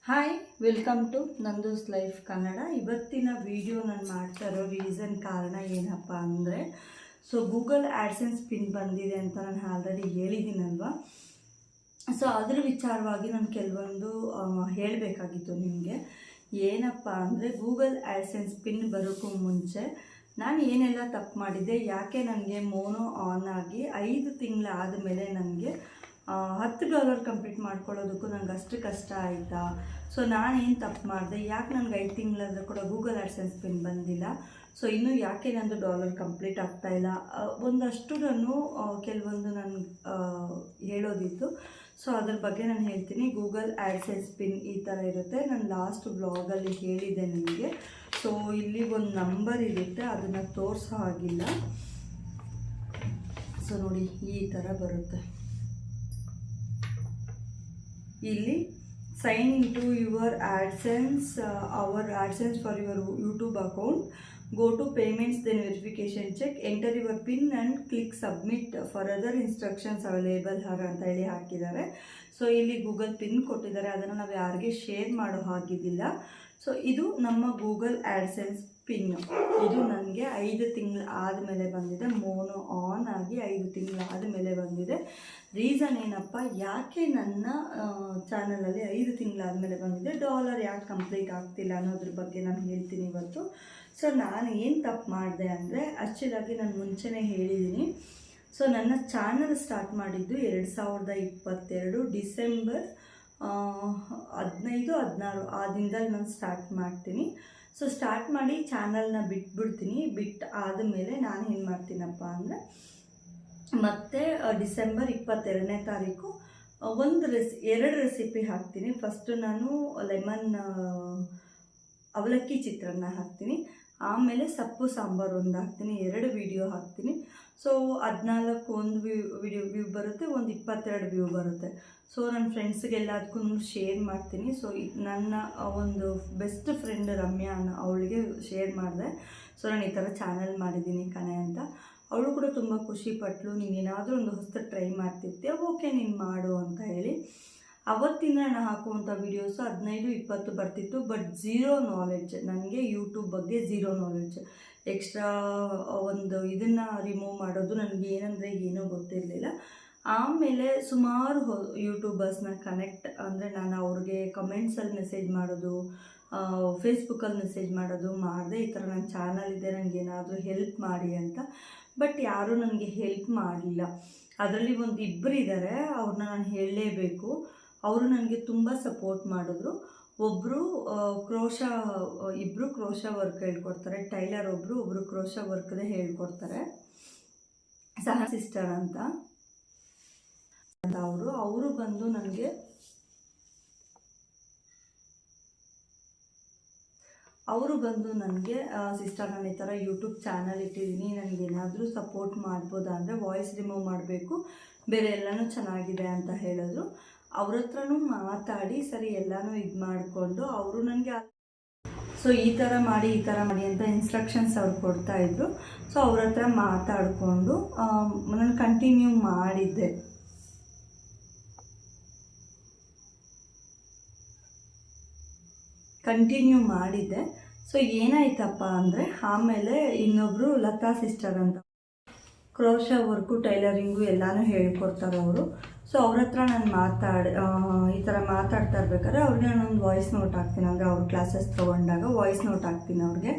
Hi, welcome to Nandu's life Kannada. ಇವತ್ತಿನ video ನಾನು ಮಾಡ್ತಾ ಇರೋ ಕಾರಣ ಏನಪ್ಪ ಅಂದರೆ, ಗೂಗಲ್ ಆ್ಯಡ್ಸೆನ್ಸ್ ಪಿನ್ ಬಂದಿದೆ ಅಂತ ನಾನು ಆಲ್ರೆಡಿ ಹೇಳಿದ್ದೀನಲ್ವ. ಅದ್ರ ವಿಚಾರವಾಗಿ ನಾನು ಕೆಲವೊಂದು ಹೇಳಬೇಕಾಗಿತ್ತು ನಿಮಗೆ. ಏನಪ್ಪ ಅಂದರೆ, ಗೂಗಲ್ ಆ್ಯಡ್ಸೆನ್ಸ್ ಪಿನ್ ಬರೋಕ್ಕೂ ಮುಂಚೆ ನಾನು ಏನೆಲ್ಲ ತಪ್ಪು ಮಾಡಿದ್ದೆ, ಯಾಕೆ ನನಗೆ ಮೋನೋ ಆನ್ ಆಗಿ 5 ತಿಂಗಳಾದ ಮೇಲೆ ನನಗೆ $10 ಕಂಪ್ಲೀಟ್ ಮಾಡ್ಕೊಳ್ಳೋದಕ್ಕೂ ನನಗೆ ಅಷ್ಟು ಕಷ್ಟ ಆಯಿತಾ. ನಾನೇನು ತಪ್ಪು ಮಾಡಿದೆ, ಯಾಕೆ ನನಗೆ 5 ತಿಂಗಳಾದರೂ ಕೂಡ ಗೂಗಲ್ ಆ್ಯಡ್ಸೆನ್ಸ್ ಪಿನ್ ಬಂದಿಲ್ಲ, ಇನ್ನೂ ಯಾಕೆ ನಂದು $1 ಕಂಪ್ಲೀಟ್ ಆಗ್ತಾಯಿಲ್ಲ, ಒಂದಷ್ಟು ನಾನು ಕೆಲವೊಂದು ನಾನು ಹೇಳೋದಿತ್ತು. ಅದ್ರ ಬಗ್ಗೆ ನಾನು ಹೇಳ್ತೀನಿ. ಗೂಗಲ್ ಆ್ಯಡ್ಸೆನ್ಸ್ ಪಿನ್ ಈ ಥರ ಇರುತ್ತೆ. ನಾನು ಲಾಸ್ಟ್ ಬ್ಲಾಗಲ್ಲಿ ಹೇಳಿದ್ದೆ ನಿಮಗೆ. ಇಲ್ಲಿ ಒಂದು ನಂಬರ್ ಇರುತ್ತೆ, ಅದನ್ನು ತೋರಿಸೋ ಹಾಗಿಲ್ಲ. ನೋಡಿ, ಈ ಥರ ಬರುತ್ತೆ. ಇಲ್ಲಿ sign in to your AdSense AdSense for your YouTube account, go to payments, then verification check, enter your pin and click submit for other instructions available ಅಂತ ಹೇಳಿ ಹಾಕಿದ್ದಾರೆ. ಇಲ್ಲಿ ಗೂಗಲ್ ಪಿನ್ ಕೊಟ್ಟಿದ್ದಾರೆ, ಅದನ್ನು ನಾವು ಯಾರಿಗೆ ಶೇರ್ ಮಾಡೋ ಹಾಗಿದ್ದಿಲ್ಲ. ಇದು ನಮ್ಮ ಗೂಗಲ್ ಆ್ಯಡ್ಸೆನ್ಸ್ ಪಿನ್ನು. ಇದು ನನಗೆ 5 ತಿಂಗಳು ಆದಮೇಲೆ ಬಂದಿದೆ. ಮೋನೋ ಆನ್ ಆಗಿ 5 ತಿಂಗಳು ಆದಮೇಲೆ ಬಂದಿದೆ. ರೀಸನ್ ಏನಪ್ಪ, ಯಾಕೆ ನನ್ನ ಚಾನಲಲ್ಲಿ 5 ತಿಂಗಳಾದಮೇಲೆ ಬಂದಿದೆ, $1 ಯಾಕೆ ಕಂಪ್ಲೀಟ್ ಆಗ್ತಿಲ್ಲ ಅನ್ನೋದ್ರ ಬಗ್ಗೆ ನಾನು ಹೇಳ್ತೀನಿ ಇವತ್ತು. ನಾನು ಏನು ತಪ್ಪು ಮಾಡಿದೆ ಅಂದರೆ, ಆ್ಯಕ್ಚುಲಾಗಿ ನಾನು ಮುಂಚೆನೇ ಹೇಳಿದ್ದೀನಿ. ನನ್ನ ಚಾನಲ್ ಸ್ಟಾರ್ಟ್ ಮಾಡಿದ್ದು 2022 ಡಿಸೆಂಬರ್ 15-16 ಆ ದಿನದಲ್ಲಿ ನಾನು ಸ್ಟಾರ್ಟ್ ಮಾಡ್ತೀನಿ. ಸ್ಟಾರ್ಟ್ ಮಾಡಿ ಚಾನಲ್ನ ಬಿಟ್ಬಿಡ್ತೀನಿ. ಆದಮೇಲೆ ನಾನು ಏನು ಮಾಡ್ತೀನಪ್ಪ ಅಂದರೆ, ಮತ್ತೆ ಡಿಸೆಂಬರ್ 22ನೇ ತಾರೀಕು 2 ರೆಸಿಪಿ ಹಾಕ್ತೀನಿ. ಫಸ್ಟು ನಾನು ಲೆಮನ್ ಅವಲಕ್ಕಿ ಚಿತ್ರಾನ್ನ ಹಾಕ್ತೀನಿ, ಆಮೇಲೆ ಸೊಪ್ಪು ಸಾಂಬಾರು ಒಂದು ಹಾಕ್ತೀನಿ, 2 ವಿಡಿಯೋ ಹಾಕ್ತೀನಿ. 14 ಒಂದು ವ್ಯೂ ಬರುತ್ತೆ, ಒಂದು 22 ವ್ಯೂ ಬರುತ್ತೆ. ನನ್ನ ಫ್ರೆಂಡ್ಸ್ಗೆಲ್ಲದಕ್ಕೂ ಶೇರ್ ಮಾಡ್ತೀನಿ. ನನ್ನ ಒಂದು ಬೆಸ್ಟ್ ಫ್ರೆಂಡ್ ರಮ್ಯಾ ಅವಳಿಗೆ ಶೇರ್ ಮಾಡಿದೆ. ನಾನು ಈ ಥರ ಚಾನಲ್ ಮಾಡಿದ್ದೀನಿ ಕಣೆ ಅಂತ. ಅವಳು ಕೂಡ ತುಂಬ ಖುಷಿಪಟ್ಟಳು. ನೀನೇನಾದರೂ ಒಂದು ಹೊಸ ಟ್ರೈ ಮಾಡ್ತಿರ್ತೀಯ, ಓಕೆ ನೀನು ಮಾಡು ಅಂತ ಹೇಳಿ. ಅವತ್ತಿನ ನಾನು ಹಾಕುವಂಥ ವೀಡಿಯೋಸು 15-20 ಬರ್ತಿತ್ತು, ಬಟ್ ಝೀರೋ ನಾಲೆಡ್ಜ್. ನನಗೆ ಯೂಟ್ಯೂಬ್ ಬಗ್ಗೆ ಝೀರೋ ನಾಲೆಡ್ಜ್. ಎಕ್ಸ್ಟ್ರಾ ಒಂದು ಇದನ್ನು ರಿಮೂವ್ ಮಾಡೋದು ನನಗೆ ಏನೋ ಗೊತ್ತಿರಲಿಲ್ಲ. ಆಮೇಲೆ ಸುಮಾರು ಯೂಟ್ಯೂಬರ್ಸ್ನ ಕನೆಕ್ಟ್ ಅಂದರೆ ನಾನು ಅವ್ರಿಗೆ ಕಮೆಂಟ್ಸಲ್ಲಿ ಮೆಸೇಜ್ ಮಾಡೋದು, ಫೇಸ್ಬುಕ್ಕಲ್ಲಿ ಮೆಸೇಜ್ ಮಾಡೋದು ಮಾಡಿದೆ. ಈ ಥರ ನನ್ನ ಚಾನಲ್ ಇದೆ, ನನಗೇನಾದರೂ ಹೆಲ್ಪ್ ಮಾಡಿ ಅಂತ. ಬಟ್ ಯಾರೂ ನನಗೆ ಹೆಲ್ಪ್ ಮಾಡಲಿಲ್ಲ. ಅದರಲ್ಲಿ ಒಂದು 2 ಇದ್ದಾರೆ, ಅವ್ರನ್ನ ನಾನು ಹೇಳಲೇಬೇಕು. ಅವರು ನನಗೆ ತುಂಬ ಸಪೋರ್ಟ್ ಮಾಡಿದ್ರು. ಇಬ್ಬರು ಕ್ರೋಶಾ ವರ್ಕ್ ಹೇಳ್ಕೊಡ್ತಾರೆ. ಟೈಲರ್ ಒಬ್ಬರು ಕ್ರೋಶಾ ವರ್ಕ್ದೇ ಹೇಳ್ಕೊಡ್ತಾರೆ. ಸಹ ಸಿಸ್ಟರ್ ಅಂತ ಅವರು ಬಂದು ನನಗೆ ಸಿಸ್ಟರ್, ನಾನು ಈ ಥರ ಯೂಟ್ಯೂಬ್ ಚಾನಲ್ ಇಟ್ಟಿದ್ದೀನಿ, ನನಗೇನಾದರೂ ಸಪೋರ್ಟ್ ಮಾಡ್ಬೋದಾ ಅಂದರೆ, ವಾಯ್ಸ್ ರಿಮೂವ್ ಮಾಡಬೇಕು, ಬೇರೆ ಎಲ್ಲನೂ ಚೆನ್ನಾಗಿದೆ ಅಂತ ಹೇಳಿದ್ರು. ಅವ್ರ ಹತ್ರನೂ ಮಾತಾಡಿ ಸರಿ ಎಲ್ಲನೂ ಇದು ಮಾಡಿಕೊಂಡು ಅವರು ನನಗೆ ಈ ಥರ ಮಾಡಿ ಅಂತ ಇನ್ಸ್ಟ್ರಕ್ಷನ್ಸ್ ಅವ್ರು ಕೊಡ್ತಾಯಿದ್ರು. ಅವ್ರ ಹತ್ರ ಮಾತಾಡಿಕೊಂಡು ನಾನು ಕಂಟಿನ್ಯೂ ಮಾಡಿದ್ದೆ. ಏನಾಯ್ತಪ್ಪ ಅಂದರೆ, ಆಮೇಲೆ ಇನ್ನೊಬ್ಬರು ಲತಾ ಸಿಸ್ಟರ್ ಅಂತ ಕ್ರೋಶಾ ವರ್ಕು ಟೈಲರಿಂಗು ಎಲ್ಲನೂ ಹೇಳ್ಕೊಡ್ತಾರೆ ಅವರು. ಅವ್ರ ಹತ್ರ ನಾನು ಈ ಥರ ಮಾತಾಡ್ತಾ ಇರ್ಬೇಕಾದ್ರೆ ಅವ್ರಿಗೆ ನಾನೊಂದು ವಾಯ್ಸ್ ನೋಟ್ ಹಾಕ್ತೀನಿ. ಅಂದರೆ ಅವ್ರ ಕ್ಲಾಸಸ್ ತೊಗೊಂಡಾಗ ವಾಯ್ಸ್ ನೋಟ್ ಹಾಕ್ತೀನಿ ಅವ್ರಿಗೆ.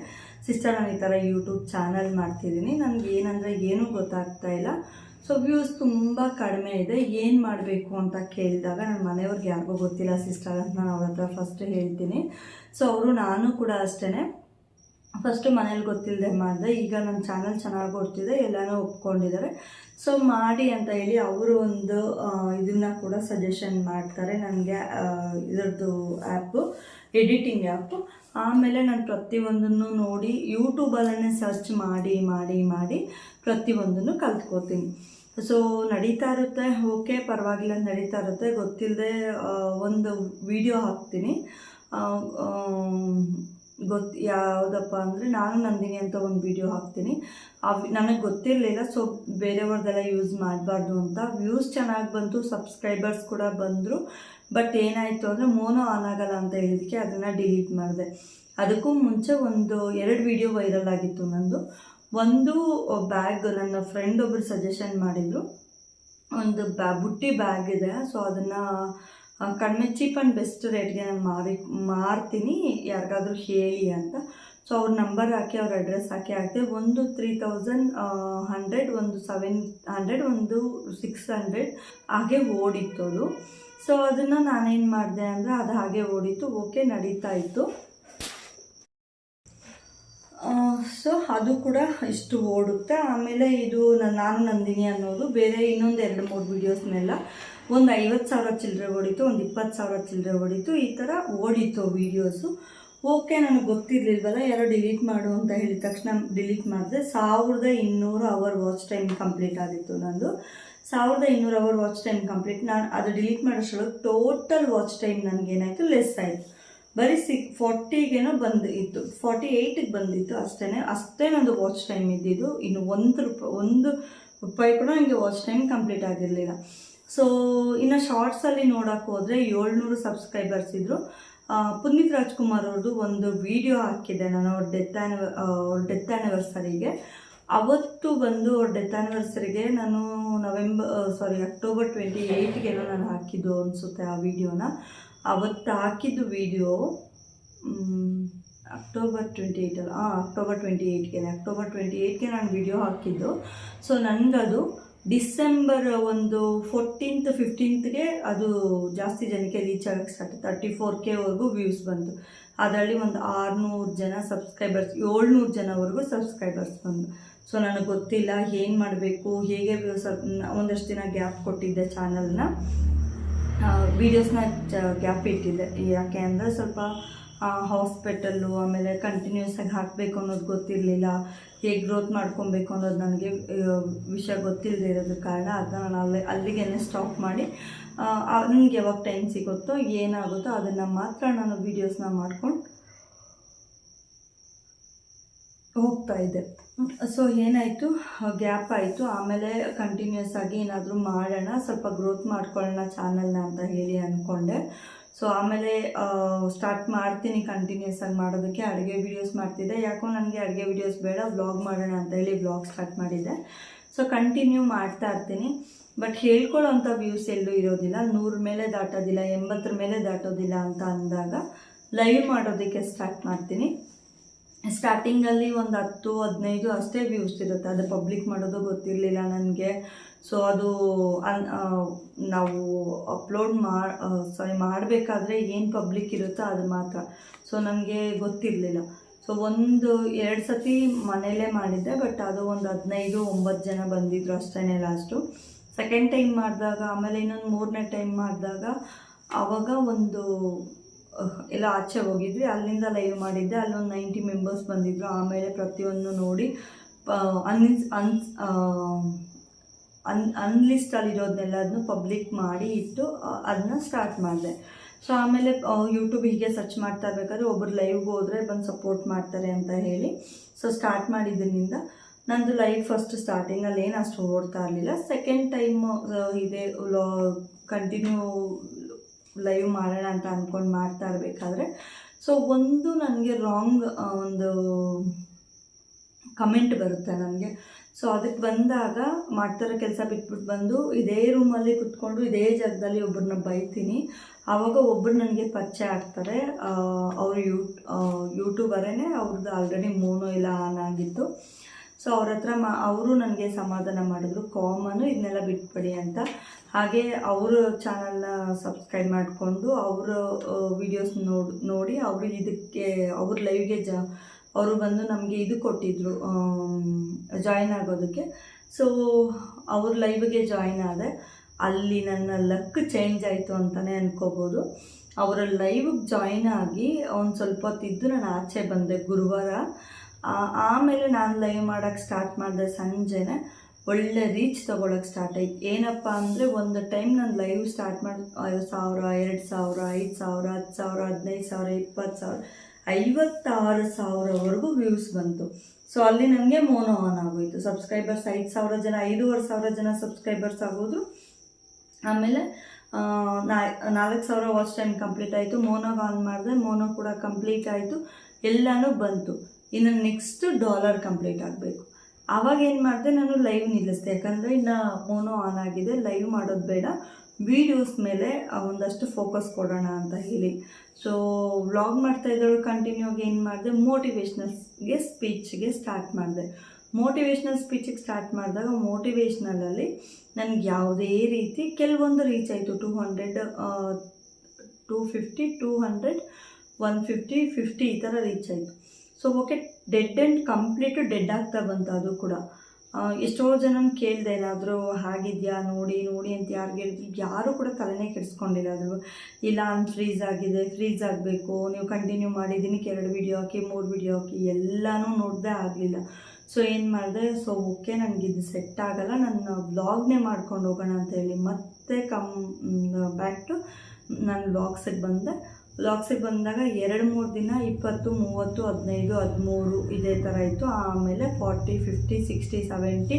ಸಿಸ್ಟರ್, ನಾನು ಈ ಥರ ಯೂಟ್ಯೂಬ್ ಚಾನಲ್ ಮಾಡ್ತಿದ್ದೀನಿ, ನನಗೆ ಏನೂ ಗೊತ್ತಾಗ್ತಾ ಇಲ್ಲ, ವ್ಯೂಸ್ ತುಂಬ ಕಡಿಮೆ ಇದೆ, ಏನು ಮಾಡಬೇಕು ಅಂತ ಕೇಳಿದಾಗ, ನನ್ನ ಮನೆಯವ್ರಿಗೆ ಯಾರಿಗೂ ಗೊತ್ತಿಲ್ಲ ಸಿಸ್ಟರ್ ಅಂತ ನಾನು ಅವ್ರ ಹತ್ರ ಫಸ್ಟ್ ಹೇಳ್ತೀನಿ. ನಾನು ಕೂಡ ಅಷ್ಟೇ ಫಸ್ಟು ಮನೇಲಿ ಗೊತ್ತಿಲ್ಲದೆ ಮಾಡಿದೆ. ಈಗ ನನ್ನ ಚಾನಲ್ ಚೆನ್ನಾಗಿ ಓಡ್ತಿದೆ, ಎಲ್ಲನೂ ಒಪ್ಕೊಂಡಿದ್ದಾರೆ. ಮಾಡಿ ಅಂತ ಹೇಳಿ ಅವರು ಒಂದು ಇದನ್ನು ಕೂಡ ಸಜೆಷನ್ ಮಾಡ್ತಾರೆ ನನಗೆ, ಇದರದ್ದು ಆ್ಯಪು, ಎಡಿಟಿಂಗ್ ಆ್ಯಪು. ಆಮೇಲೆ ನಾನು ಪ್ರತಿಯೊಂದನ್ನು ನೋಡಿ ಯೂಟ್ಯೂಬಲ್ಲೇ ಸರ್ಚ್ ಮಾಡಿ ಪ್ರತಿಯೊಂದನ್ನು ಕಲ್ತ್ಕೋತೀನಿ. ನಡೀತಾ ಇರುತ್ತೆ, ಓಕೆ ಪರವಾಗಿಲ್ಲ ನಡೀತಾ ಇರುತ್ತೆ. ಗೊತ್ತಿಲ್ಲದೆ ಒಂದು ವಿಡಿಯೋ ಹಾಕ್ತೀನಿ, ಯಾವುದಪ್ಪ ಅಂದರೆ ನಾನು ನಂದಿನಿ ಅಂತ ಒಂದು ವಿಡಿಯೋ ಹಾಕ್ತೀನಿ. ನನಗೆ ಗೊತ್ತಿರಲಿಲ್ಲ, ಸೊ ಬೇರೆಯವ್ರದ್ದೆಲ್ಲ ಯೂಸ್ ಮಾಡಬಾರ್ದು ಅಂತ. ವ್ಯೂಸ್ ಚೆನ್ನಾಗಿ ಬಂತು, ಸಬ್ಸ್ಕ್ರೈಬರ್ಸ್ ಕೂಡ ಬಂದರು. ಬಟ್ ಏನಾಯಿತು ಅಂದರೆ ಮೋನೋ ಆನ್ ಆಗಲ್ಲ ಅಂತ ಹೇಳಿದಕ್ಕೆ ಅದನ್ನು ಡಿಲೀಟ್ ಮಾಡಿದೆ. ಅದಕ್ಕೂ ಮುಂಚೆ 2 ವಿಡಿಯೋ ವೈರಲ್ ಆಗಿತ್ತು ನಂದು. ಒಂದು ಬ್ಯಾಗ್ ನನ್ನ ಫ್ರೆಂಡ್ ಒಬ್ಬರು ಸಜೆಷನ್ ಮಾಡಿದರು, ಒಂದು ಬುಟ್ಟಿ ಬ್ಯಾಗ್ ಇದೆ, ಸೊ ಅದನ್ನು ಕಡಿಮೆ ಚೀಪ್ ಆ್ಯಂಡ್ ಬೆಸ್ಟ್ ರೇಟ್ಗೆ ನಾನು ಮಾರ್ತೀನಿ, ಯಾರಿಗಾದರೂ ಹೇಳಿ ಅಂತ. ಸೊ ಅವ್ರ ನಂಬರ್ ಹಾಕಿ ಅವ್ರ ಅಡ್ರೆಸ್ ಹಾಕಿ ಹಾಕಿದೆ. ಒಂದು 3100, ಒಂದು 700, ಒಂದು 600 ಹಾಗೆ ಓಡಿತ್ತು ಅದು. ಸೊ ಅದನ್ನು ನಾನೇನು ಮಾಡಿದೆ ಅಂದರೆ ಅದು ಹಾಗೆ ಓಡಿತ್ತು, ಓಕೆ ನಡೀತಾ ಇತ್ತು. ಸೊ ಅದು ಕೂಡ ಇಷ್ಟು ಓಡುತ್ತೆ. ಆಮೇಲೆ ಇದು ನಾನು ನಂದಿನಿ ಅನ್ನೋದು ಬೇರೆ ಇನ್ನೊಂದು 2-3 ವೀಡಿಯೋಸ್ನೆಲ್ಲ ಒಂದು 50,000 ಚಿಲ್ಲರೆ ಓಡಿತು, ಒಂದು 20,000 ಚಿಲ್ಲರೆ ಓಡಿತು, ಈ ಥರ ಓಡಿತ್ತು ವೀಡಿಯೋಸು. ಓಕೆ, ನನಗೆ ಗೊತ್ತಿರಲಿಲ್ವಲ್ಲ, ಯಾರೋ ಡಿಲೀಟ್ ಮಾಡು ಅಂತ ಹೇಳಿದ ತಕ್ಷಣ ಡಿಲೀಟ್ ಮಾಡಿದೆ. 1200 ಅವರ್ ವಾಚ್ ಟೈಮ್ ಕಂಪ್ಲೀಟ್ ಆಗಿತ್ತು ನಂದು. 1200 ಅವರ್ ವಾಚ್ ಟೈಮ್ ಕಂಪ್ಲೀಟ್. ನಾನು ಅದು ಡಿಲೀಟ್ ಮಾಡೋಷ್ಟೊಳಗೆ ಟೋಟಲ್ ವಾಚ್ ಟೈಮ್ ನನಗೇನಾಯಿತು, ಲೆಸ್ ಆಯಿತು. ಬರೀ 40ಗೇನೋ ಬಂದಿತ್ತು, 48ಗೆ ಬಂದಿತ್ತು ಅಷ್ಟೇ ನಂದು ವಾಚ್ ಟೈಮ್ ಇದ್ದಿದ್ದು. ಇನ್ನು ಒಂದು ರೂಪಾಯಿ ಕೂಡ ನನಗೆ ವಾಚ್ ಟೈಮ್ ಕಂಪ್ಲೀಟ್ ಆಗಿರಲಿಲ್ಲ. ಸೊ ಇನ್ನು ಶಾರ್ಟ್ಸಲ್ಲಿ ನೋಡೋಕೆ ಹೋದರೆ 700 ಸಬ್ಸ್ಕ್ರೈಬರ್ಸ್ ಇದ್ದರು. ಪುನೀತ್ ರಾಜ್ಕುಮಾರ್ ಅವ್ರದ್ದು ಒಂದು ವಿಡಿಯೋ ಹಾಕಿದ್ದೆ ನಾನು ಅವ್ರ ಡೆತ್ ಆ್ಯನಿವರ್ಸರಿಗೆ. ಅವತ್ತು ಬಂದು ಅವ್ರ ಡೆತ್ ಆ್ಯನಿವರ್ಸರಿಗೆ ನಾನು ಅಕ್ಟೋಬರ್ 28ಗೇನೋ ನಾನು ಹಾಕಿದ್ದು ಅನಿಸುತ್ತೆ ಆ ವಿಡಿಯೋನ. ಅವತ್ತು ಹಾಕಿದ್ದು ವಿಡಿಯೋ ಅಕ್ಟೋಬರ್ 28ಗೆ ನಾನು ವಿಡಿಯೋ ಹಾಕಿದ್ದು. ಸೊ ನನಗದು ಡಿಸೆಂಬರ್ ಒಂದು 14th 15ಗೆ ಅದು ಜಾಸ್ತಿ ಜನಕ್ಕೆ ರೀಚ್ ಆಗೋಕ್ಕೆ ಸ್ಟಾರ್ಟ್, 34Kವರೆಗೂ ವ್ಯೂಸ್ ಬಂತು. ಅದರಲ್ಲಿ ಒಂದು 600 ಜನ ಸಬ್ಸ್ಕ್ರೈಬರ್ಸ್, 700 ಜನವರೆಗೂ ಸಬ್ಸ್ಕ್ರೈಬರ್ಸ್ ಬಂದು. ಸೊ ನನಗೆ ಗೊತ್ತಿಲ್ಲ ಏನು ಮಾಡಬೇಕು, ಹೇಗೆ ಒಂದಷ್ಟು ದಿನ ಗ್ಯಾಪ್ ಕೊಟ್ಟಿದ್ದೆ ಚಾನಲ್ನ, ವೀಡಿಯೋಸ್ನ ಗ್ಯಾಪ್ ಇಟ್ಟಿದ್ದೆ. ಯಾಕೆ ಅಂದರೆ ಸ್ವಲ್ಪ ಹಾಸ್ಪಿಟಲ್ಲು, ಆಮೇಲೆ ಕಂಟಿನ್ಯೂಸ್ ಆಗಿ ಹಾಕಬೇಕು ಅನ್ನೋದು ಗೊತ್ತಿರಲಿಲ್ಲ, ಹೇಗೆ ಗ್ರೋತ್ ಮಾಡ್ಕೊಬೇಕು ಅನ್ನೋದು ನನಗೆ ವಿಷಯ ಗೊತ್ತಿಲ್ಲದೆ ಇರೋದ್ರ ಕಾರಣ ಅದನ್ನು ನಾನು ಅಲ್ಲಿಗೆ ಸ್ಟಾಪ್ ಮಾಡಿ ನನಗೆ ಯಾವಾಗ ಟೈಮ್ ಸಿಗುತ್ತೋ ಏನಾಗುತ್ತೋ ಅದನ್ನು ಮಾತ್ರ ನಾನು ವೀಡಿಯೋಸ್ನ ಮಾಡ್ಕೊಂಡು ಹೋಗ್ತಾ ಇದ್ದೆ. ಸೊ ಏನಾಯಿತು, ಗ್ಯಾಪ್ ಆಯಿತು. ಆಮೇಲೆ ಕಂಟಿನ್ಯೂಸ್ ಆಗಿ ಏನಾದರೂ ಮಾಡೋಣ, ಸ್ವಲ್ಪ ಗ್ರೋತ್ ಮಾಡ್ಕೊಳ್ಳೋಣ ಚಾನಲ್ನ ಅಂತ ಹೇಳಿ ಅಂದ್ಕೊಂಡೆ. ಸೊ ಆಮೇಲೆ ಸ್ಟಾರ್ಟ್ ಮಾಡ್ತೀನಿ ಕಂಟಿನ್ಯೂಸ್ ಆಗಿ ಮಾಡೋದಕ್ಕೆ. ಅಡುಗೆ ವೀಡಿಯೋಸ್ ಮಾಡ್ತಿದ್ದೆ, ಯಾಕೋ ನನಗೆ ಅಡುಗೆ ವೀಡಿಯೋಸ್ ಬೇಡ, ವ್ಲಾಗ್ ಮಾಡೋಣ ಅಂತ ಹೇಳಿ ವ್ಲಾಗ್ ಸ್ಟಾರ್ಟ್ ಮಾಡಿದ್ದೆ. ಸೊ ಕಂಟಿನ್ಯೂ ಮಾಡ್ತಾ ಇರ್ತೀನಿ. ಬಟ್ ಹೇಳ್ಕೊಳ್ಳೋಂಥ ವ್ಯೂಸ್ ಎಲ್ಲೂ ಇರೋದಿಲ್ಲ, 100 ಮೇಲೆ ದಾಟೋದಿಲ್ಲ, 80 ಮೇಲೆ ದಾಟೋದಿಲ್ಲ ಅಂತ ಅಂದಾಗ ಲೈವ್ ಮಾಡೋದಕ್ಕೆ ಸ್ಟಾರ್ಟ್ ಮಾಡ್ತೀನಿ. ಸ್ಟಾರ್ಟಿಂಗಲ್ಲಿ ಒಂದು 10-15 ಅಷ್ಟೇ ವ್ಯೂಸ್ ಇರುತ್ತೆ, ಅದು ಪಬ್ಲಿಕ್ ಮಾಡೋದು ಗೊತ್ತಿರಲಿಲ್ಲ ನನಗೆ. ಸೊ ಅದು ನಾವು ಅಪ್ಲೋಡ್ ಮಾಡಬೇಕಾದ್ರೆ ಏನು ಪಬ್ಲಿಕ್ ಇರುತ್ತೋ ಅದು ಮಾತ್ರ. ಸೊ ನನಗೆ ಗೊತ್ತಿರಲಿಲ್ಲ. ಸೊ 1-2 ಸತಿ ಮನೆಯಲ್ಲೇ ಮಾಡಿದ್ದೆ, ಬಟ್ ಅದು ಒಂದು 15-9 ಜನ ಬಂದಿದ್ದರು ಅಷ್ಟೇ ಲಾಸ್ಟು. ಸೆಕೆಂಡ್ ಟೈಮ್ ಮಾಡಿದಾಗ, ಆಮೇಲೆ ಇನ್ನೊಂದು 3ನೇ ಟೈಮ್ ಮಾಡಿದಾಗ ಆವಾಗ ಒಂದು ಎಲ್ಲ ಆಚೆ ಹೋಗಿದ್ವಿ, ಅಲ್ಲಿಂದ ಲೈವ್ ಮಾಡಿದ್ದೆ. ಅಲ್ಲೊಂದು 90 ಮೆಂಬರ್ಸ್ ಬಂದಿದ್ದರು. ಆಮೇಲೆ ಪ್ರತಿಯೊಂದು ನೋಡಿ ಅನ್ಲಿಸ್ಟಲ್ಲಿರೋದನ್ನೆಲ್ಲದನ್ನು ಪಬ್ಲಿಕ್ ಮಾಡಿ ಇಟ್ಟು ಅದನ್ನ ಸ್ಟಾರ್ಟ್ ಮಾಡಿದೆ. ಸೊ ಆಮೇಲೆ ಯೂಟ್ಯೂಬ್ ಹೀಗೆ ಸರ್ಚ್ ಮಾಡ್ತಾ ಇರಬೇಕಾದ್ರೆ ಒಬ್ಬರು ಲೈವ್ಗೆ ಹೋದರೆ ಬಂದು ಸಪೋರ್ಟ್ ಮಾಡ್ತಾರೆ ಅಂತ ಹೇಳಿ ಸೊ ಸ್ಟಾರ್ಟ್ ಮಾಡಿದ್ದರಿಂದ ನಂದು ಲೈವ್ ಫಸ್ಟ್ ಸ್ಟಾರ್ಟಿಂಗಲ್ಲಿ ಏನು ಅಷ್ಟು ಓಡ್ತಾ ಇರಲಿಲ್ಲ. ಸೆಕೆಂಡ್ ಟೈಮ್ ಇದೆ ಕಂಟಿನ್ಯೂ ಲೈವ್ ಮಾಡೋಣ ಅಂತ ಅಂದ್ಕೊಂಡು ಮಾಡ್ತಾ ಇರಬೇಕಾದ್ರೆ ಸೊ ಒಂದು ನನಗೆ ರಾಂಗ್ ಒಂದು ಕಮೆಂಟ್ ಬರುತ್ತೆ ನನಗೆ. ಸೊ ಅದಕ್ಕೆ ಬಂದಾಗ ಮಾಡ್ತಾರೋ ಕೆಲಸ ಬಿಟ್ಬಿಟ್ಟು ಬಂದು ಇದೇ ರೂಮಲ್ಲಿ ಕುತ್ಕೊಂಡು ಇದೇ ಜಾಗದಲ್ಲಿ ಒಬ್ಬರನ್ನ ಬೈತೀನಿ. ಆವಾಗ ಒಬ್ಬರು ನನಗೆ ಪರಿಚಯ ಆಗ್ತಾರೆ. ಅವರು ಯೂಟ್ಯೂಬರೇ, ಅವ್ರದ್ದು ಆಲ್ರೆಡಿ ಮೋನೋ ಎಲ್ಲ ಆನ್ ಆಗಿತ್ತು. ಸೊ ಅವ್ರ ಹತ್ರ ಅವರು ನನಗೆ ಸಮಾಧಾನ ಮಾಡಿದ್ರು, ಕಾಮನು ಇದನ್ನೆಲ್ಲ ಬಿಟ್ಬಿಡಿ ಅಂತ. ಹಾಗೆ ಅವರು ಚಾನಲ್ನ ಸಬ್ಸ್ಕ್ರೈಬ್ ಮಾಡಿಕೊಂಡು ಅವರ ವೀಡಿಯೋಸ್ ನೋಡಿ ಅವರು ಇದಕ್ಕೆ ಅವ್ರ ಲೈವ್ಗೆ ಅವರು ಬಂದು ನಮಗೆ ಇದು ಕೊಟ್ಟಿದ್ದರು ಜಾಯಿನ್ ಆಗೋದಕ್ಕೆ. ಸೊ ಅವ್ರ ಲೈವ್ಗೆ ಜಾಯಿನ್ ಆದೆ. ಅಲ್ಲಿ ನನ್ನ ಲಕ್ ಚೇಂಜ್ ಆಯಿತು ಅಂತಲೇ ಅನ್ಕೋಬೋದು. ಅವರ ಲೈವ್ಗೆ ಜಾಯಿನ್ ಆಗಿ ಒಂದು ಸ್ವಲ್ಪ ಹೊತ್ತಿದ್ದು ನಾನು ಆಚೆ ಬಂದೆ ಗುರುವಾರ. ಆಮೇಲೆ ನಾನು ಲೈವ್ ಮಾಡೋಕ್ಕೆ ಸ್ಟಾರ್ಟ್ ಮಾಡಿದೆ. ಸಂಜೆನೆ ಒಳ್ಳೆ ರೀಚ್ ತೊಗೊಳಕ್ಕೆ ಸ್ಟಾರ್ಟ್ ಆಯ್ತು. ಏನಪ್ಪ ಅಂದರೆ ಒಂದು ಟೈಮ್ ನಾನು ಲೈವ್ ಸ್ಟಾರ್ಟ್ ಮಾಡಿ 1,000, 2,000, 5,000, 10,000, 15,000, 20,000 56,000ವರೆಗೂ ವ್ಯೂಸ್ ಬಂತು. ಸೊ ಅಲ್ಲಿ ನನಗೆ ಮೋನೋ ಆನ್ ಆಗೋಯಿತು. ಸಬ್ಸ್ಕ್ರೈಬರ್ಸ್ 5,000 ಜನ, 5,500 ಜನ ಸಬ್ಸ್ಕ್ರೈಬರ್ಸ್ ಆಗೋದು. ಆಮೇಲೆ 4,000 ವಾಚ್ ಟೈಮ್ ಕಂಪ್ಲೀಟ್ ಆಯಿತು. ಮೋನೋಗೆ ಆನ್ ಮಾಡಿದೆ, ಮೋನೋ ಕೂಡ ಕಂಪ್ಲೀಟ್ ಆಯಿತು, ಎಲ್ಲನೂ ಬಂತು. ಇನ್ನು ನೆಕ್ಸ್ಟ್ ಡಾಲರ್ ಕಂಪ್ಲೀಟ್ ಆಗಬೇಕು. ಆವಾಗ ಏನು ಮಾಡಿದೆ, ನಾನು ಲೈವ್ ನಿಲ್ಲಿಸಿದೆ. ಯಾಕಂದರೆ ಇನ್ನು ಮೋನೋ ಆನ್ ಆಗಿದೆ, ಲೈವ್ ಮಾಡೋದು ಬೇಡ, ವೀಡಿಯೋಸ್ ಮೇಲೆ ಒಂದಷ್ಟು ಫೋಕಸ್ ಕೊಡೋಣ ಅಂತ ಹೇಳಿ. ಸೊ ವ್ಲಾಗ್ ಮಾಡ್ತಾ ಇದ್ದವರು ಕಂಟಿನ್ಯೂಗೆ ಏನು ಮಾಡಿದೆ, ಮೋಟಿವೇಶ್ನಲ್ಗೆ ಸ್ಪೀಚ್ಗೆ ಸ್ಟಾರ್ಟ್ ಮಾಡಿದೆ. ಮೋಟಿವೇಶ್ನಲ್ ಸ್ಪೀಚಿಗೆ ಸ್ಟಾರ್ಟ್ ಮಾಡಿದಾಗ ಮೋಟಿವೇಶ್ನಲಲ್ಲಿ ನನಗೆ ಯಾವುದೇ ರೀತಿ ಕೆಲವೊಂದು ರೀಚ್ ಆಯಿತು. 200, 250, 200, 150, 50 ಈ ಥರ ರೀಚ್ ಆಯಿತು. So okay, dead and complete dead ಆಗ್ತಾ ಬಂತು. ಅದು ಕೂಡ ಎಷ್ಟೋ ಜನ ಕೇಳಿದೆ, ಏನಾದರೂ ಆಗಿದೆಯಾ ನೋಡಿ ಅಂತ ಯಾರಿಗೆ ಹೇಳಿದ್ರು, ಯಾರೂ ಕೂಡ ತಲೆನೇ ಕೆಡಿಸ್ಕೊಂಡಿಲ್ಲ. ಅದು ಇಲ್ಲ ಫ್ರೀಸ್ ಆಗಿದೆ, ಫ್ರೀಸ್ ಆಗಬೇಕು, ನೀವು ಕಂಟಿನ್ಯೂ ಮಾಡಿ, ದಿನಕ್ಕೆ 2 ವೀಡಿಯೋ ಹಾಕಿ, 3 ವೀಡಿಯೋ ಹಾಕಿ, ಎಲ್ಲನೂ ನೋಡಿದೆ ಆಗಲಿಲ್ಲ. ಸೊ ಏನು ಮಾಡಿದೆ, ಸೊ ಓಕೆ ನನಗಿದು ಸೆಟ್ ಆಗಲ್ಲ, ನನ್ನ ವ್ಲಾಗ್ನೇ ಮಾಡ್ಕೊಂಡು ಹೋಗೋಣ ಅಂತ ಹೇಳಿ ಮತ್ತೆ ಬ್ಯಾಕ್ ಟು ನಾನು ವ್ಲಾಗ್ಸಿಗೆ ಬಂದೆ. ವ್ಲಾಗ್ಸಿಗೆ ಬಂದಾಗ 2-3 ದಿನ 20, 30, 15, 13 ಇದೇ ಥರ ಇತ್ತು. ಆಮೇಲೆ 40, 50, 60, 70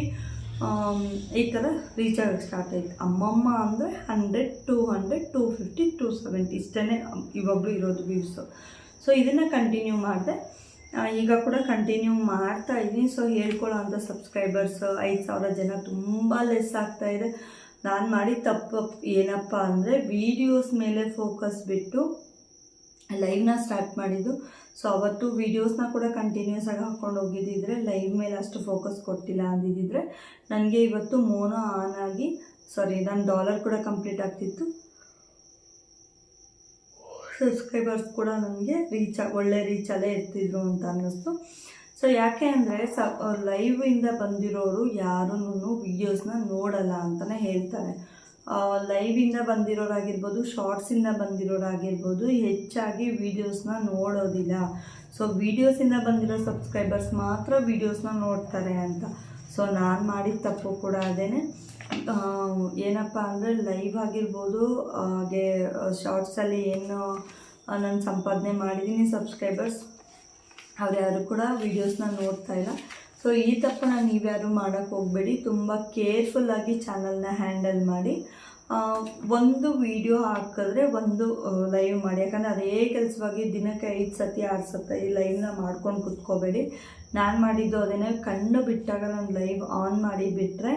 ಈ ಥರ ರೀಚ್ ಆಗೋಕ್ಕೆ ಸ್ಟಾರ್ಟ್ ಆಯಿತು. ಅಮ್ಮಮ್ಮ ಅಂದರೆ 100, 200, 250, 270 ಇಷ್ಟೇ ಇವಾಗಲೂ ಇರೋದು ವ್ಯೂಸು. ಸೊ ಇದನ್ನು ಕಂಟಿನ್ಯೂ ಮಾಡಿದೆ. ಈಗ ಕೂಡ ಕಂಟಿನ್ಯೂ ಮಾಡ್ತಾ ಇದ್ದೀನಿ. ಸೊ ಹೇಳ್ಕೊಳ್ಳೋ ಅಂಥ ಸಬ್ಸ್ಕ್ರೈಬರ್ಸ್ 5,000 ಜನ ತುಂಬ ಲೆಸ್ ಆಗ್ತಾಯಿದೆ. ನಾನು ಮಾಡಿದ ತಪ್ಪು ಏನಪ್ಪ ಅಂದರೆ ವೀಡಿಯೋಸ್ ಮೇಲೆ ಫೋಕಸ್ ಬಿಟ್ಟು ಲೈವ್ನ ಸ್ಟಾರ್ಟ್ ಮಾಡಿದ್ದು. ಸೊ ಅವತ್ತು ವೀಡಿಯೋಸ್ನ ಕೂಡ ಕಂಟಿನ್ಯೂಸ್ ಆಗಿ ಹಾಕ್ಕೊಂಡು ಹೋಗಿದ್ದಿದ್ರೆ, ಲೈವ್ ಮೇಲೆ ಅಷ್ಟು ಫೋಕಸ್ ಕೊಟ್ಟಿಲ್ಲ ಅಂದಿದ್ದಿದ್ರೆ ನನಗೆ ಇವತ್ತು ಮೋನೋ ಆನ್ ಆಗಿ ನನ್ನ ಡಾಲರ್ ಕೂಡ ಕಂಪ್ಲೀಟ್ ಆಗ್ತಿತ್ತು, ಸಬ್ಸ್ಕ್ರೈಬರ್ಸ್ ಕೂಡ ನನಗೆ ಒಳ್ಳೆ ರೀಚಲ್ಲೇ ಇರ್ತಿದ್ರು ಅಂತ ಅನ್ನಿಸ್ತು. ಸೊ ಯಾಕೆ ಅಂದರೆ ಲೈವಿಂದ ಬಂದಿರೋರು ಯಾರೂ ವೀಡಿಯೋಸ್ನ ನೋಡಲ್ಲ ಅಂತಲೇ ಹೇಳ್ತಾರೆ. ಲೈವಿಂದ ಬಂದಿರೋರಾಗಿರ್ಬೋದು, ಶಾರ್ಟ್ಸಿಂದ ಬಂದಿರೋರಾಗಿರ್ಬೋದು, ಹೆಚ್ಚಾಗಿ ವೀಡಿಯೋಸ್ನ ನೋಡೋದಿಲ್ಲ. ಸೊ ವೀಡಿಯೋಸಿಂದ ಬಂದಿರೋ ಸಬ್ಸ್ಕ್ರೈಬರ್ಸ್ ಮಾತ್ರ ವೀಡಿಯೋಸ್ನ ನೋಡ್ತಾರೆ ಅಂತ. ಸೊ ನಾನು ಮಾಡಿದ ತಪ್ಪು ಕೂಡ ಅದೇ. ಏನಪ್ಪ ಅಂದರೆ ಲೈವ್ ಆಗಿರ್ಬೋದು, ಹಾಗೆ ಶಾರ್ಟ್ಸಲ್ಲಿ ಏನು ನಾನು ಸಂಪಾದನೆ ಮಾಡಿದ್ದೀನಿ ಸಬ್ಸ್ಕ್ರೈಬರ್ಸ್, ಅವ್ರು ಯಾರು ಕೂಡ ವೀಡಿಯೋಸ್ನ ನೋಡ್ತಾ ಇಲ್ಲ. ಸೊ ಈ ತಪ್ಪನ್ನ ನೀವ್ಯಾರು ಮಾಡೋಕ್ಕೆ ಹೋಗಬೇಡಿ. ತುಂಬ ಕೇರ್ಫುಲ್ಲಾಗಿ ಚಾನಲ್ನ ಹ್ಯಾಂಡಲ್ ಮಾಡಿ. ಒಂದು ವೀಡಿಯೋ ಹಾಕಿದ್ರೆ ಒಂದು ಲೈವ್ ಮಾಡಿ. ಯಾಕಂದರೆ ಅದೇ ಕೆಲಸವಾಗಿ ದಿನಕ್ಕೆ 5 ಸತಿ 6 ಸತಿ ಲೈವ್ನ ಮಾಡ್ಕೊಂಡು ಕುತ್ಕೋಬೇಡಿ. ನಾನು ಮಾಡಿದ್ದು ಅದನ್ನೇ, ಕಣ್ಣು ಬಿಟ್ಟಾಗ ನಾನು ಲೈವ್ ಆನ್ ಮಾಡಿ ಬಿಟ್ಟರೆ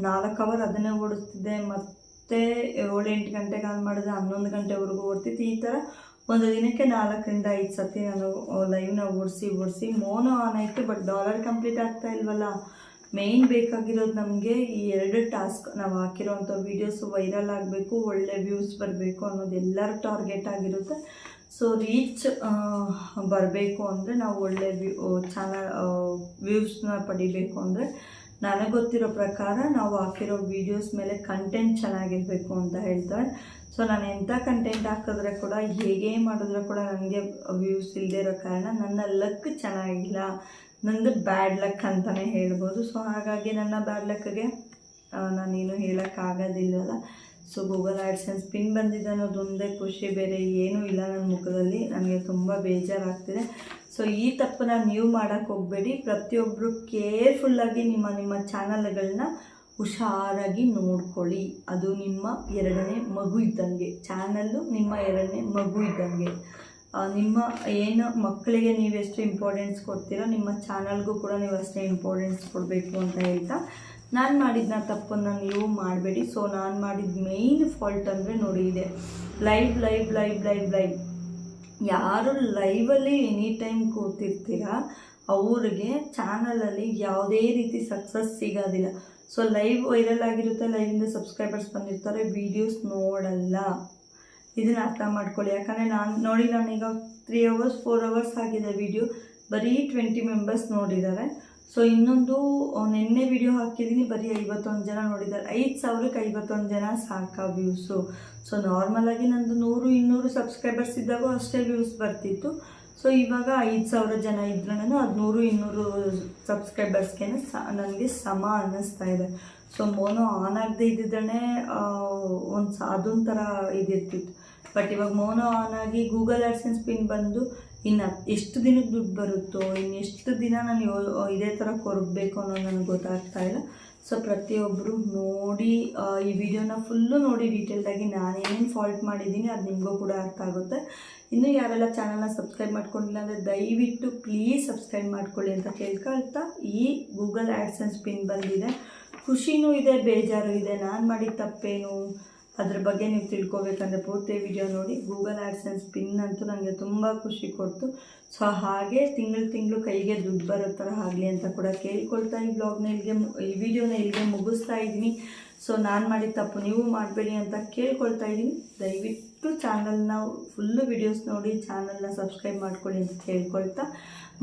4 ಅವರ್ ಅದನ್ನೇ ಓಡಿಸ್ತಿದ್ದೆ. ಮತ್ತು 7-8 ಗಂಟೆಗೆ ಆನ್ ಮಾಡಿದ್ರೆ 11 ಗಂಟೆವರೆಗೂ ಓಡ್ತಿತ್ತು. ಈ ಥರ ಒಂದು ದಿನಕ್ಕೆ 4ರಿಂದ 5 ಸತಿ ನಾನು ಲೈವ್ನ ಓಡಿಸಿ ಮೋನೋ ಆನ್ ಆಯಿತು. ಬಟ್ ಡಾಲರ್ ಕಂಪ್ಲೀಟ್ ಆಗ್ತಾ ಇಲ್ವಲ್ಲ. ಮೇಯ್ನ್ ಬೇಕಾಗಿರೋದು ನಮಗೆ ಈ 2 ಟಾಸ್ಕ್. ನಾವು ಹಾಕಿರೋವಂಥ ವೀಡಿಯೋಸು ವೈರಲ್ ಆಗಬೇಕು, ಒಳ್ಳೆ ವ್ಯೂಸ್ ಬರಬೇಕು ಅನ್ನೋದು ಎಲ್ಲರ ಟಾರ್ಗೆಟ್ ಆಗಿರುತ್ತೆ. ಸೊ ರೀಚ್ ಬರಬೇಕು ಅಂದರೆ ನಾವು ಒಳ್ಳೆ ವ್ಯೂಸ್ನ ಪಡಿಬೇಕು ಅಂದರೆ ನನಗೆ ಗೊತ್ತಿರೋ ಪ್ರಕಾರ ನಾವು ಹಾಕಿರೋ ವೀಡಿಯೋಸ್ ಮೇಲೆ ಕಂಟೆಂಟ್ ಚೆನ್ನಾಗಿರಬೇಕು ಅಂತ ಹೇಳ್ತಾರೆ. ಸೊ ನಾನು ಎಂಥ ಕಂಟೆಂಟ್ ಹಾಕಿದ್ರೆ ಕೂಡ, ಹೇಗೆ ಮಾಡಿದ್ರೆ ಕೂಡ ನನಗೆ ವ್ಯೂಸ್ ಇಲ್ಲದೆ ಇರೋ ಕಾರಣ ನನ್ನ ಲಕ್ ಚೆನ್ನಾಗಿಲ್ಲ, ನಂದು ಬ್ಯಾಡ್ ಲಕ್ ಅಂತಲೇ ಹೇಳ್ಬೋದು. ಸೊ ಹಾಗಾಗಿ ನನ್ನ ಬ್ಯಾಡ್ ಲಕ್ಗೆ ನಾನೇನು ಹೇಳೋಕ್ಕಾಗೋದಿಲ್ಲಲ್ಲ. ಸೊ ಗೂಗಲ್ ಆ್ಯಡ್ಸೆನ್ಸ್ ಪಿನ್ ಬಂದಿದೆ ಅನ್ನೋದೊಂದೇ ಖುಷಿ, ಬೇರೆ ಏನೂ ಇಲ್ಲ ನನ್ನ ಮುಖದಲ್ಲಿ. ನನಗೆ ತುಂಬ ಬೇಜಾರಾಗ್ತಿದೆ. ಸೊ ಈ ತಪ್ಪನ್ನ ನೀವು ಮಾಡೋಕ್ಕೆ ಹೋಗಬೇಡಿ. ಪ್ರತಿಯೊಬ್ಬರು ಕೇರ್ಫುಲ್ಲಾಗಿ ನಿಮ್ಮ ಚಾನಲ್ಗಳನ್ನ ಹುಷಾರಾಗಿ ನೋಡ್ಕೊಳ್ಳಿ. ಅದು ನಿಮ್ಮ 2ನೇ ಮಗು ಇದ್ದಂಗೆ. ಚಾನಲ್ಲು ನಿಮ್ಮ 2ನೇ ಮಗು ಇದ್ದಂಗೆ. ನಿಮ್ಮ ಏನು ಮಕ್ಕಳಿಗೆ ನೀವೆಷ್ಟು ಇಂಪಾರ್ಟೆನ್ಸ್ ಕೊಡ್ತೀರೋ, ನಿಮ್ಮ ಚಾನಲ್ಗೂ ಕೂಡ ನೀವು ಅಷ್ಟೇ ಇಂಪಾರ್ಟೆನ್ಸ್ ಕೊಡಬೇಕು ಅಂತ ಹೇಳ್ತಾ, ನಾನು ಮಾಡಿದ ತಪ್ಪನ್ನು ನೀವು ಮಾಡಬೇಡಿ. ಸೊ ನಾನು ಮಾಡಿದ ಮೇಯ್ನ್ ಫಾಲ್ಟ್ ಅಂದರೆ ನೋಡಿ ಇದೆ, ಲೈವ್. ಯಾರು ಲೈವಲ್ಲಿ ಎನಿ ಟೈಮ್ ಕೂತಿರ್ತೀರ ಅವ್ರಿಗೆ ಚಾನಲಲ್ಲಿ ಯಾವುದೇ ರೀತಿ ಸಕ್ಸಸ್ ಸಿಗೋದಿಲ್ಲ. ಸೊ ಲೈವ್ ವೈರಲ್ ಆಗಿರುತ್ತೆ, ಲೈವಿಂದ ಸಬ್ಸ್ಕ್ರೈಬರ್ಸ್ ಬಂದಿರ್ತಾರೆ, ವೀಡಿಯೋಸ್ ನೋಡಲ್ಲ. ಇದನ್ನು ಅರ್ಥ ಮಾಡ್ಕೊಳ್ಳಿ. ಯಾಕಂದರೆ ನಾನೀಗ 3 hours 4 hours ಆಗಿದೆ ವೀಡಿಯೋ, ಬರೀ 20 ಮೆಂಬರ್ಸ್ ನೋಡಿದ್ದಾರೆ. ಸೊ ಇನ್ನೊಂದು ನಿನ್ನೆ ವಿಡಿಯೋ ಹಾಕಿದ್ದೀನಿ, ಬರೀ 51 ಜನ ನೋಡಿದ್ದಾರೆ. 5,000ಕ್ಕೆ 51 ಜನ ಸಾಕಾ ವ್ಯೂಸು? ಸೊ ನಾರ್ಮಲಾಗಿ ನಂದು 100-200 ಸಬ್ಸ್ಕ್ರೈಬರ್ಸ್ ಇದ್ದಾಗೂ ಅಷ್ಟೇ ವ್ಯೂಸ್ ಬರ್ತಿತ್ತು. ಸೊ ಇವಾಗ 5,000 ಜನ ಇದ್ರೂ ಅದು 100-200 ಸಬ್ಸ್ಕ್ರೈಬರ್ಸ್ಗೆ ನನಗೆ ಸಮ ಅನ್ನಿಸ್ತಾ ಇದೆ. ಸೊ ಮೋನೋ ಆನ್ ಆಗದೆ ಇದ್ದಿದ್ದನೇ ಅದೊಂಥರ ಇದಿರ್ತಿತ್ತು. ಬಟ್ ಇವಾಗ ಮೋನೋ ಆನ್ ಆಗಿ ಗೂಗಲ್ ಆಡ್ಸೆನ್ಸ್ ಪಿನ್ ಬಂದು ಇನ್ನು ಎಷ್ಟು ದಿನಕ್ಕೆ ದುಡ್ಡು ಬರುತ್ತೋ, ಇನ್ನು ಎಷ್ಟು ದಿನ ನಾನು ಇದೇ ಥರ ಕೊರಗಬೇಕು ಅನ್ನೋದು ನನಗೆ ಗೊತ್ತಾಗ್ತಾ ಇಲ್ಲ. ಸೊ ಪ್ರತಿಯೊಬ್ಬರು ನೋಡಿ ಈ ವಿಡಿಯೋನ ಫುಲ್ಲು ನೋಡಿ ಡೀಟೇಲ್ಡಾಗಿ ನಾನೇನು ಫಾಲ್ಟ್ ಮಾಡಿದ್ದೀನಿ ಅದು ನಿಮಗೂ ಕೂಡ ಅರ್ಥ ಆಗುತ್ತೆ. ಇನ್ನೂ ಯಾರೆಲ್ಲ ಚಾನಲ್ನ ಸಬ್ಸ್ಕ್ರೈಬ್ ಮಾಡ್ಕೊಂಡಿಲ್ಲ ಅಂದರೆ ದಯವಿಟ್ಟು ಪ್ಲೀಸ್ ಸಬ್ಸ್ಕ್ರೈಬ್ ಮಾಡ್ಕೊಳ್ಳಿ ಅಂತ ಕೇಳ್ಕೊಳ್ತಾ, ಈ ಗೂಗಲ್ ಆಡ್ಸೆನ್ಸ್ ಪಿನ್ ಬಂದಿದೆ, ಖುಷಿನೂ ಇದೆ, ಬೇಜಾರು ಇದೆ. ನಾನು ಮಾಡಿದ ತಪ್ಪೇನು ಅದ್ರ ಬಗ್ಗೆ ನೀವು ತಿಳ್ಕೊಬೇಕಂದ್ರೆ ಪೂರ್ತಿ ವಿಡಿಯೋ ನೋಡಿ. ಗೂಗಲ್ ಆಡ್ಸೆನ್ಸ್ ಪಿನ್ ಅಂತೂ ನನಗೆ ತುಂಬ ಖುಷಿ ಕೊಡ್ತು. ಸೊ ಹಾಗೆ ತಿಂಗಳು ಕೈಗೆ ದುಡ್ಡು ಬರೋ ಥರ ಆಗಲಿ ಅಂತ ಕೂಡ ಕೇಳ್ಕೊಳ್ತಾ ಈ ವಿಡಿಯೋನ ಇಲ್ಲಿಗೆ ಮುಗಿಸ್ತಾ ಇದ್ದೀನಿ. ಸೊ ನಾನು ಮಾಡಿದ ತಪ್ಪು ನೀವು ಮಾಡಬೇಡಿ ಅಂತ ಕೇಳ್ಕೊಳ್ತಾ ಇದ್ದೀನಿ. ದಯವಿಟ್ಟು ಚಾನಲ್ನ ಫುಲ್ಲು ವಿಡಿಯೋಸ್ ನೋಡಿ ಚಾನಲ್ನ ಸಬ್ಸ್ಕ್ರೈಬ್ ಮಾಡ್ಕೊಳ್ಳಿ ಅಂತ ಕೇಳ್ಕೊಳ್ತಾ,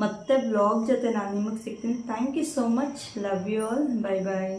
ಮತ್ತೆ ಬ್ಲಾಗ್ ಜೊತೆ ನಾನು ನಿಮಗೆ ಸಿಗ್ತೀನಿ. Thank you so much. Love you all. Bye bye.